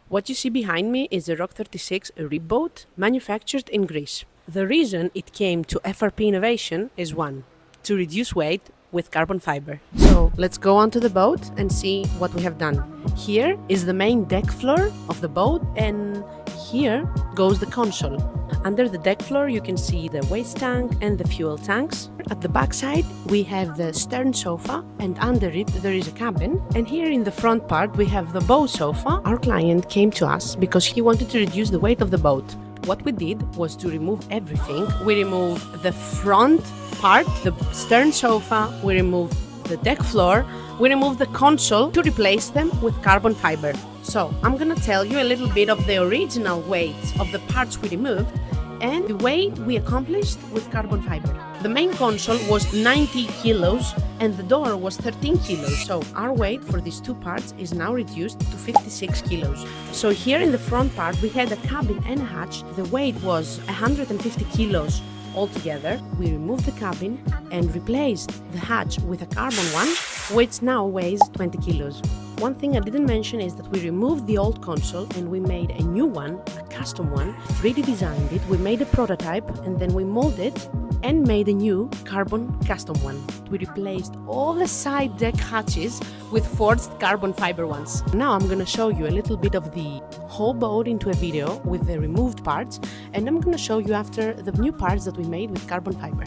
What you see behind me is a Rock36 RIB boat manufactured in Greece. The reason it came to FRP Innovation is one, to reduce weight with carbon fiber. So let's go onto the boat and see what we have done. Here is the main deck floor of the boat, and here goes the console. Under the deck floor you can see the waste tank and the fuel tanks. At the back side we have the stern sofa, and under it there is a cabin. And here in the front part we have the bow sofa. Our client came to us because he wanted to reduce the weight of the boat. What we did was to remove everything. We removed the front part, the stern sofa, we removed the deck floor, we removed the console to replace them with carbon fiber. So I'm gonna tell you a little bit of the original weight of the parts we removed and the weight we accomplished with carbon fiber. The main console was 90 kilos and the door was 13 kilos. So our weight for these two parts is now reduced to 56 kilos. So here in the front part we had a cabin and a hatch. The weight was 150 kilos altogether. We removed the cabin and replaced the hatch with a carbon one, which now weighs 20 kilos. One thing I didn't mention is that we removed the old console and we made a new one, a custom one, 3D designed it, we made a prototype and then we molded it and made a new carbon custom one. We replaced all the side deck hatches with forged carbon fiber ones. Now I'm gonna show you a little bit of the whole boat into a video with the removed parts, and I'm gonna show you after the new parts that we made with carbon fiber.